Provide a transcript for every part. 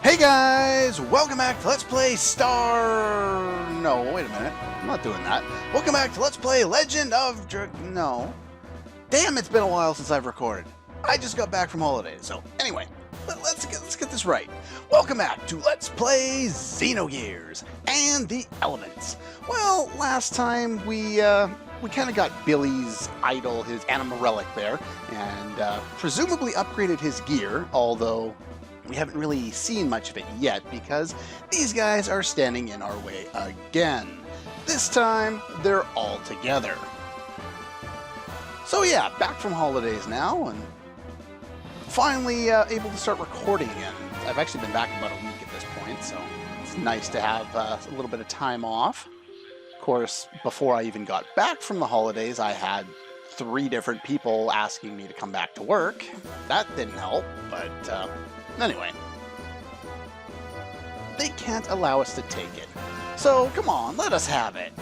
Hey guys! Welcome back to Let's Play Star... No, wait a minute. I'm not doing that. Welcome back to Let's Play Legend of No. Damn, it's been a while since I've recorded. I just got back from holidays, so anyway, let's get this right. Welcome back to Let's Play Xenogears and the Elements. Well, last time we kind of got Billy's idol, his Anima Relic there, and presumably upgraded his gear, although we haven't really seen much of it yet because these guys are standing in our way again. This time, they're all together. So yeah, back from holidays now, and finally able to start recording again. I've actually been back about a week at this point, so it's nice to have a little bit of time off. Of course, before I even got back from the holidays, I had 3 different people asking me to come back to work. That didn't help, but anyway, they can't allow us to take it. So, come on, let us have it.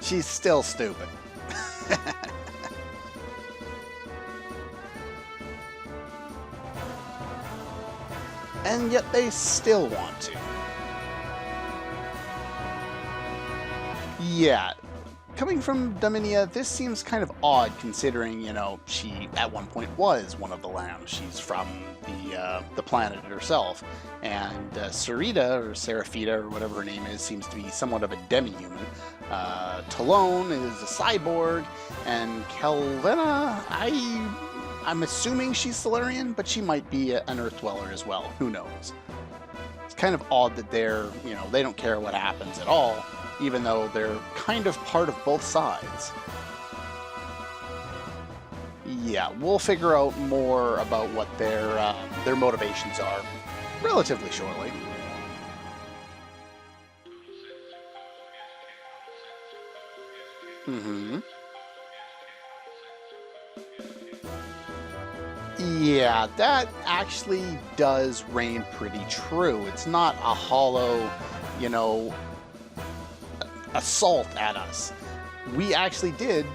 She's still stupid. And yet they still want to. Yeah. Coming from Dominia, this seems kind of odd considering, you know, she at one point was one of the lambs. She's from the planet herself. And Sarita, or Seraphita, or whatever her name is, seems to be somewhat of a demi-human. Talone is a cyborg, and Kelvina, I'm assuming she's Solarian, but she might be an Earth Dweller as well. Who knows? It's kind of odd that they're, you know, they don't care what happens at all, even though they're kind of part of both sides. Yeah, we'll figure out more about what their motivations are relatively shortly. Yeah, that actually does reign pretty true. It's not a hollow, you know, assault at us. We actually did,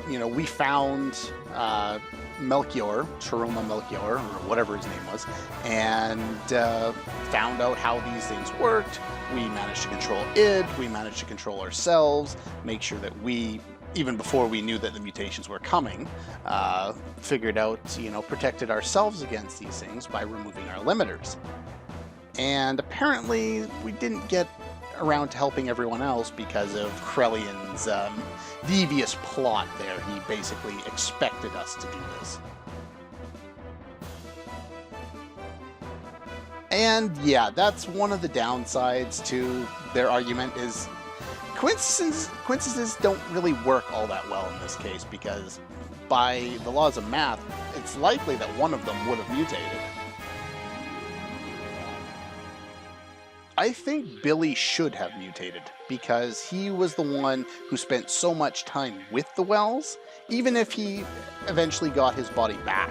you know, we found Melchior, Chiroma Melchior, or whatever his name was, and found out how these things worked. We managed to control it, we managed to control ourselves, make sure that we, even before we knew that the mutations were coming, figured out, you know, protected ourselves against these things by removing our limiters. And apparently we didn't get around to helping everyone else because of Krellian's devious plot there. He basically expected us to do this. And yeah, that's one of the downsides to their argument is coincidences don't really work all that well in this case because by the laws of math, it's likely that one of them would have mutated. I think Billy should have mutated because he was the one who spent so much time with the Wells. Even if he eventually got his body back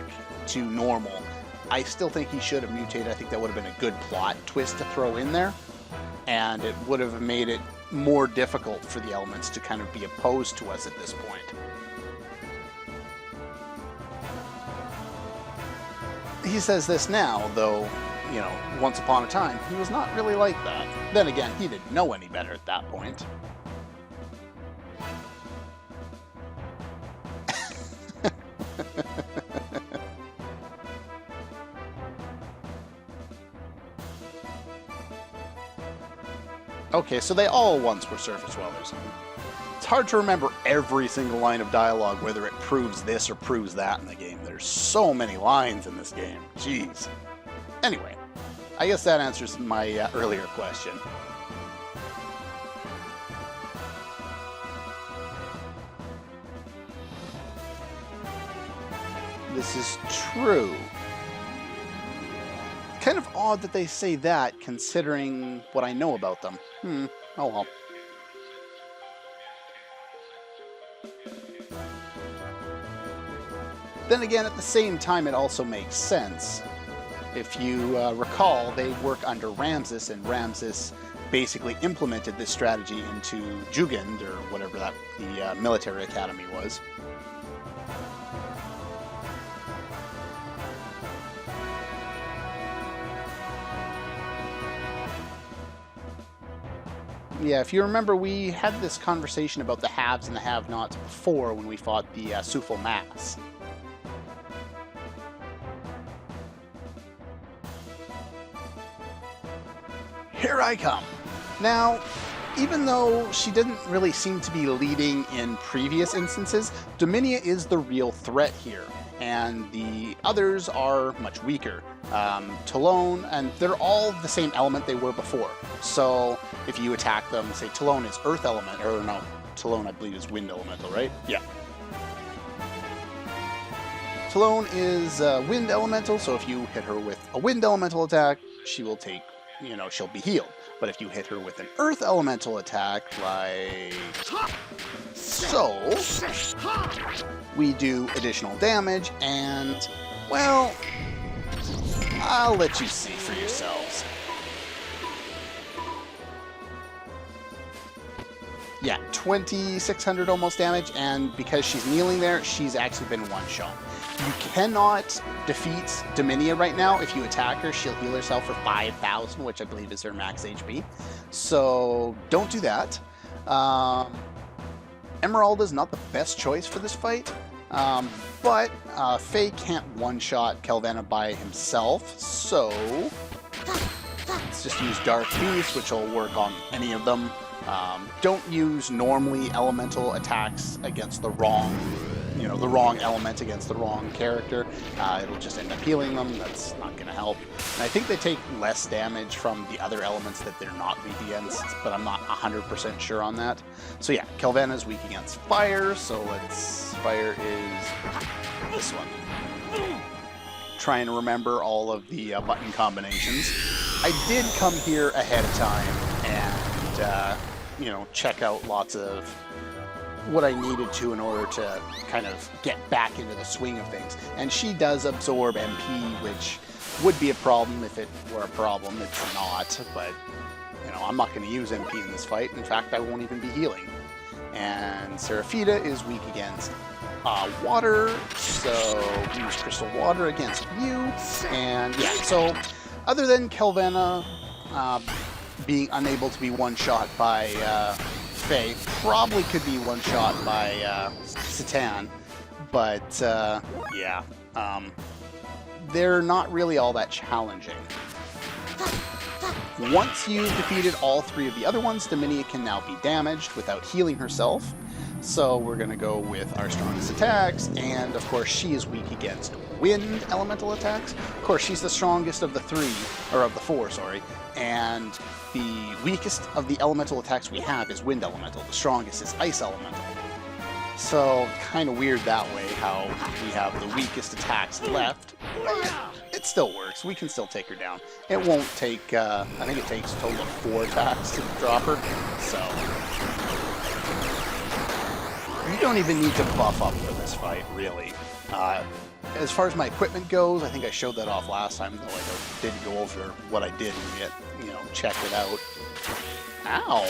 to normal, I still think he should have mutated. I think that would have been a good plot twist to throw in there, and it would have made it more difficult for the elements to kind of be opposed to us at this point. He says this now, though, you know, once upon a time, he was not really like that. Then again, he didn't know any better at that point. Okay, so they all once were surface dwellers. It's hard to remember every single line of dialogue, whether it proves this or proves that in the game. There's so many lines in this game. Jeez. Anyway, I guess that answers my earlier question. This is true. Kind of odd that they say that, considering what I know about them. Oh well. Then again, at the same time, it also makes sense. If you recall, they work under Ramses, and Ramses basically implemented this strategy into Jugend, or whatever that the military academy was. Yeah, if you remember, we had this conversation about the haves and the have-nots before when we fought the Sufal Mass. Here I come. Now, even though she didn't really seem to be leading in previous instances, Dominia is the real threat here, and the others are much weaker. Talon, and they're all the same element they were before. So if you attack them, say Talon is Earth Element, or no, Talon I believe is Wind Elemental, right? Yeah. Talon is Wind Elemental, so if you hit her with a Wind Elemental attack, she will take, she'll be healed. But if you hit her with an Earth Elemental attack, like so, we do additional damage, and, well, I'll let you see for yourselves. Yeah, 2,600 almost damage, and because she's kneeling there, she's actually been one-shot. You cannot defeat Dominia right now. If you attack her, she'll heal herself for 5,000, which I believe is her max HP. So don't do that. Emeralda's not the best choice for this fight, but Faye can't one-shot Kelvanna by himself, so let's just use Dark Beast, which will work on any of them. Don't use normally elemental attacks against the wrong element against the wrong character. It'll just end up healing them. That's not going to help. And I think they take less damage from the other elements that they're not weak against, but I'm not 100% sure on that. So yeah, Kelvanna's weak against fire, so fire is this one. Trying to remember all of the button combinations. I did come here ahead of time and, check out lots of what I needed to in order to kind of get back into the swing of things. And she does absorb MP, which would be a problem if it were a problem. It's not, but, I'm not going to use MP in this fight. In fact, I won't even be healing. And Seraphita is weak against water, so use Crystal Water against you. And yeah, so other than Kelvanna being unable to be one-shot by Faye, probably could be one-shot by Satan, but yeah, they're not really all that challenging. Once you've defeated all three of the other ones, Dominia can now be damaged without healing herself. So we're going to go with our strongest attacks, and of course she is weak against wind elemental attacks. Of course, she's the strongest of the four, and the weakest of the elemental attacks we have is wind elemental. The strongest is ice elemental. So kind of weird that way how we have the weakest attacks left. But it still works. We can still take her down. It won't take, I think it takes a total of 4 attacks to drop her. So you don't even need to buff up for this fight, really. As far as my equipment goes, I think I showed that off last time, though I didn't go over what I did and yet, check it out. Ow!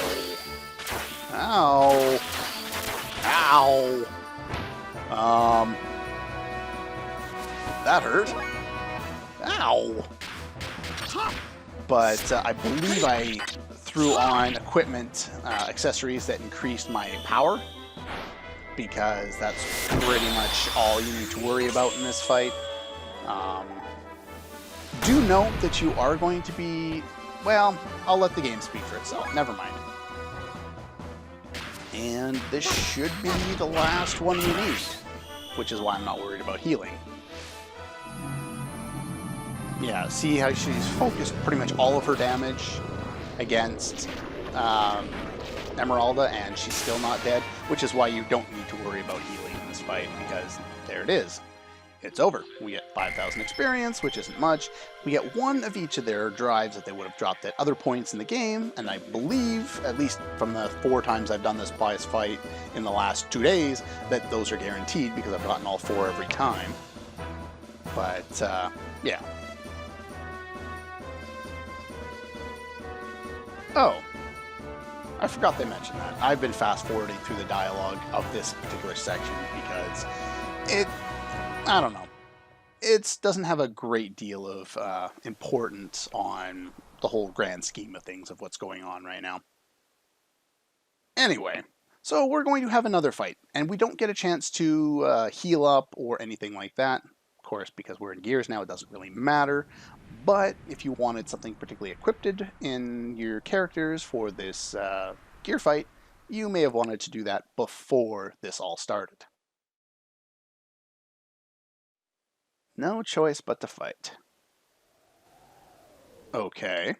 Ow! Ow! That hurt. Ow! But I believe I threw on equipment, accessories that increased my power, because that's pretty much all you need to worry about in this fight. Do note that you are going to be... Well, I'll let the game speak for itself. Never mind. And this should be the last one we need, which is why I'm not worried about healing. Yeah, see how she's focused pretty much all of her damage against Emeralda, and she's still not dead, which is why you don't need to worry about healing in this fight, because there it is. It's over. We get 5,000 experience, which isn't much. We get 1 of each of their drives that they would have dropped at other points in the game, and I believe, at least from the 4 times I've done this boss fight in the last 2 days, that those are guaranteed, because I've gotten all 4 every time. But, yeah. Oh. I forgot they mentioned that. I've been fast-forwarding through the dialogue of this particular section because I don't know. It doesn't have a great deal of importance on the whole grand scheme of things of what's going on right now. Anyway, so we're going to have another fight, and we don't get a chance to heal up or anything like that. Of course, because we're in Gears now, it doesn't really matter. But if you wanted something particularly equipped in your characters for this gear fight, you may have wanted to do that before this all started. No choice but to fight. Okay.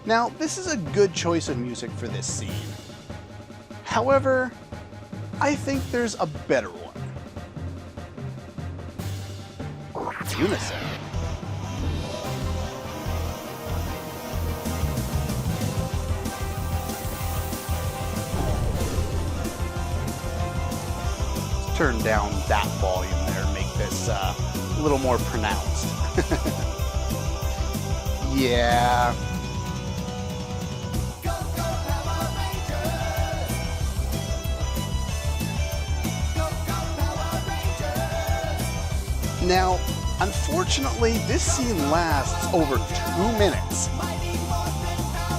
Now, this is a good choice of music for this scene. However, I think there's a better one. Unison. Let's turn down that volume there and make this a little more pronounced. Yeah. Now, unfortunately, this scene lasts over 2 minutes.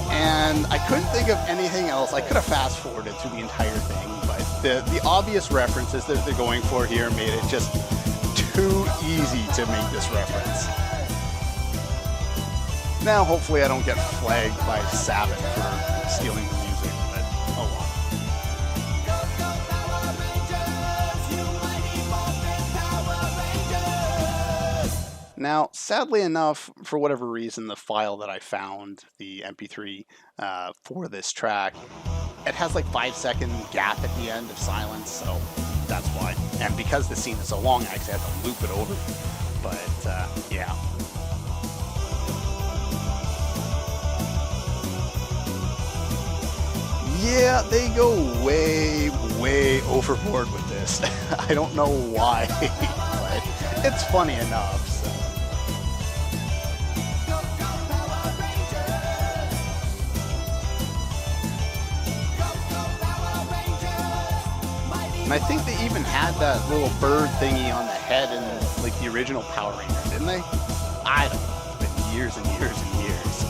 And I couldn't think of anything else. I could have fast-forwarded through the entire thing, but the obvious references that they're going for here made it just too easy to make this reference. Now, hopefully I don't get flagged by Sabbath for stealing the music, but oh well. Now, sadly enough, for whatever reason, the file that I found, the MP3 for this track, it has like 5-second gap at the end of silence, so that's why. And because the scene is so long, I actually had to loop it over. But, yeah. Yeah, they go way, way overboard with this. I don't know why, but it's funny enough. So. And I think they even had that little bird thingy on the head in like the original Power Rangers, didn't they? I don't know. It's been years and years and years.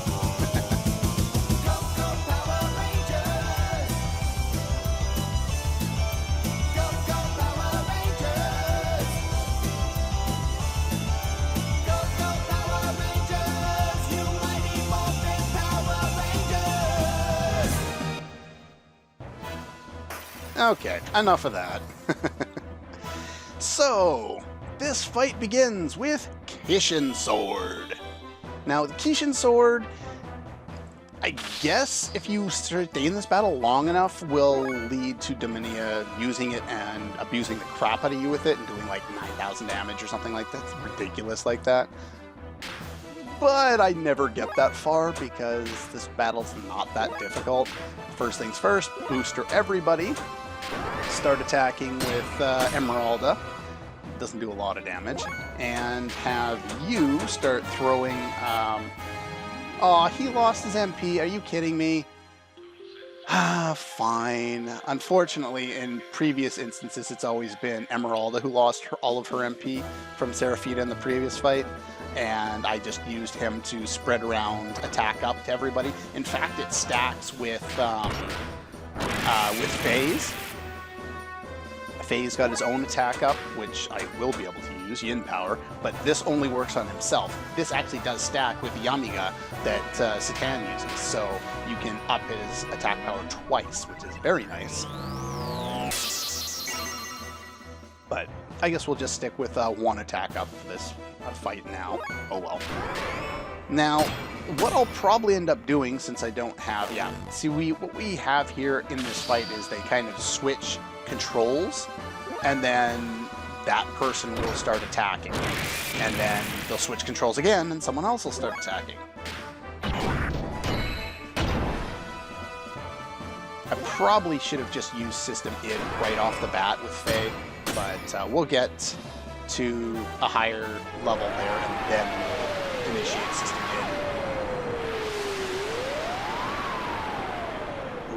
Okay, enough of that. So, this fight begins with Kishin Sword. Now, the Kishin Sword, I guess if you stay in this battle long enough, will lead to Dominia using it and abusing the crap out of you with it and doing like 9,000 damage or something like that. It's ridiculous like that. But I never get that far because this battle's not that difficult. First things first, booster everybody. Start attacking with Emeralda. Doesn't do a lot of damage. And have you start throwing... Aw, he lost his MP. Are you kidding me? Fine. Unfortunately, in previous instances, it's always been Emeralda who lost all of her MP from Seraphita in the previous fight. And I just used him to spread around attack up to everybody. In fact, it stacks with Faye's. Faye's got his own attack up, which I will be able to use, Yin Power, but this only works on himself. This actually does stack with the Yamiga that Satan uses, so you can up his attack power twice, which is very nice. But I guess we'll just stick with one attack up for this fight now. Oh well. Now, what I'll probably end up doing, since I don't have... Yeah, see, what we have here in this fight is they kind of switch controls, and then that person will start attacking. And then they'll switch controls again, and someone else will start attacking. I probably should have just used System Id right off the bat with Faye, but we'll get to a higher level there, and then we'll initiate System Id.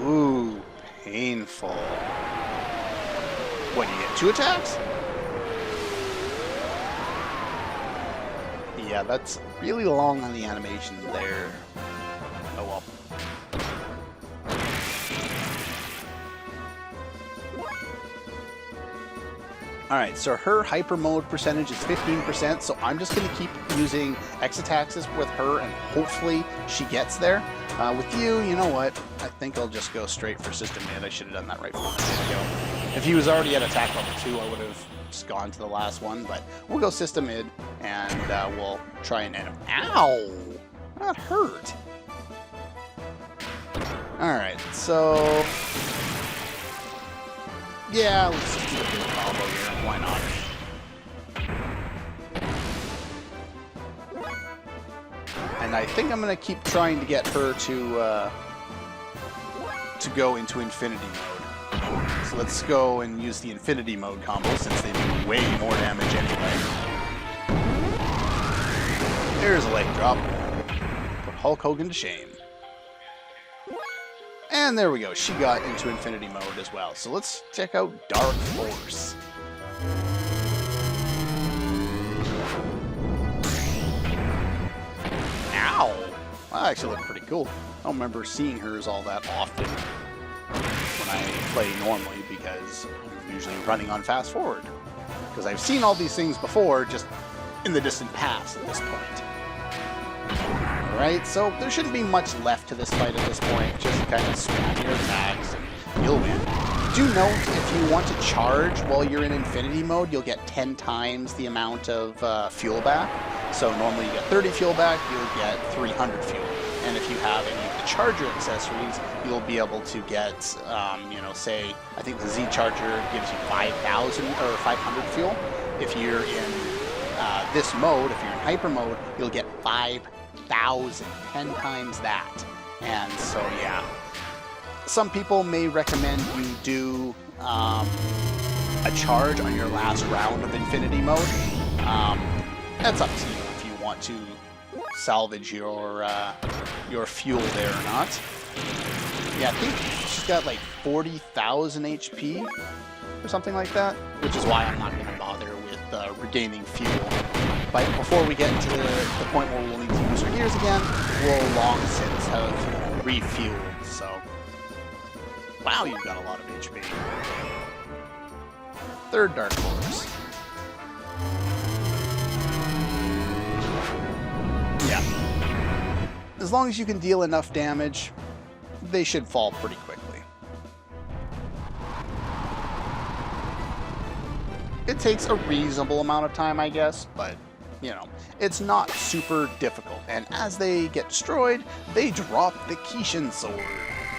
Ooh, painful. What, do you get 2 attacks? Yeah, that's really long on the animation there. Oh well. Alright, so her hyper mode percentage is 15%, so I'm just going to keep using X attacks with her, and hopefully she gets there. With you, you know what? I think I'll just go straight for System Mid. I should have done that right from the get-go. If he was already at attack level 2, I would have just gone to the last one, but we'll go System Mid, and we'll try and end him. Ow! That hurt! Alright, so... yeah, let's just do a big combo here. Why not? And I think I'm going to keep trying to get her to go into Infinity Mode. So let's go and use the Infinity Mode combo since they do way more damage anyway. There's a leg drop. Put Hulk Hogan to shame. And there we go. She got into Infinity Mode as well. So let's check out Dark Force. Ow! That actually looked pretty cool. I don't remember seeing hers all that often when I play normally because I'm usually running on fast forward. Because I've seen all these things before, just in the distant past at this point. Alright, so there shouldn't be much left to this fight at this point. Just kind of spam your attacks and you'll win. Do note, if you want to charge while you're in Infinity Mode, you'll get 10 times the amount of fuel back. So normally you get 30 fuel back, you'll get 300 fuel. And if you have any of the charger accessories, you'll be able to get, you know, say, I think the Z Charger gives you 5,000 or 500 fuel. If you're in this mode, if you're in Hyper Mode, you'll get 5,000, 10 times that. And so, yeah. Some people may recommend you do a charge on your last round of Infinity Mode. That's up to you if you want to salvage your fuel there or not. Yeah, I think she's got like 40,000 HP or something like that, which is why I'm not going to bother with regaining fuel. But before we get to the point where we'll need to use our gears again, we'll long since have refueled, so... wow, you've got a lot of HP. Third Dark Force. Yeah. As long as you can deal enough damage, they should fall pretty quickly. It takes a reasonable amount of time, I guess, but, you know, it's not super difficult. And as they get destroyed, they drop the Kishin Sword.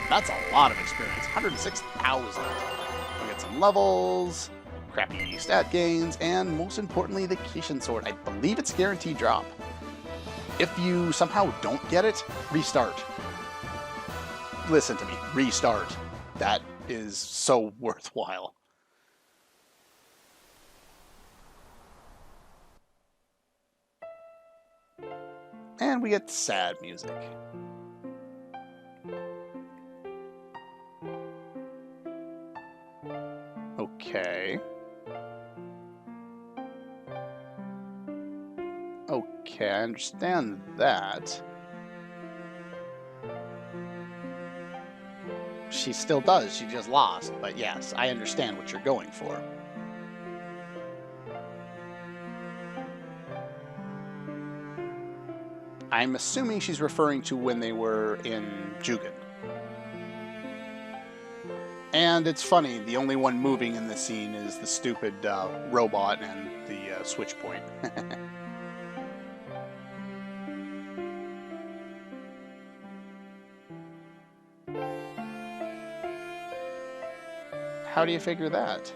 That's a lot of experience. 106,000. We get some levels, crappy stat gains, and most importantly, the Kishin Sword. I believe it's a guaranteed drop. If you somehow don't get it, restart. Listen to me, restart. That is so worthwhile. And we get sad music. Okay. Okay, I understand that. She still does, she just lost, but yes, I understand what you're going for. I'm assuming she's referring to when they were in Jugen. And it's funny, the only one moving in this scene is the stupid robot and the switch point. How do you figure that?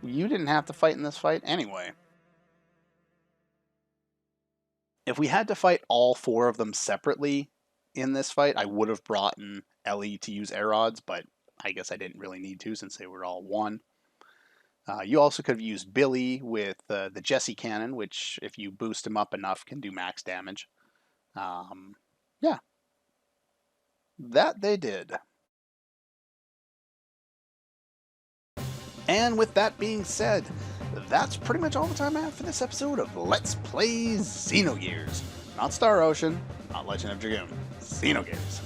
You didn't have to fight in this fight anyway. If we had to fight all four of them separately in this fight, I would have brought in Ellie to use air rods, but I guess I didn't really need to since they were all one. You also could have used Billy with the Jesse cannon, which if you boost him up enough can do max damage. Yeah. That they did. And with that being said, that's pretty much all the time I have for this episode of Let's Play Xenogears. Not Star Ocean, not Legend of Dragoon, Xenogears.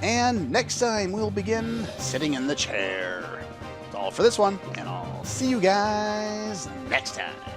And next time we'll begin sitting in the chair. That's all for this one, and I'll see you guys next time.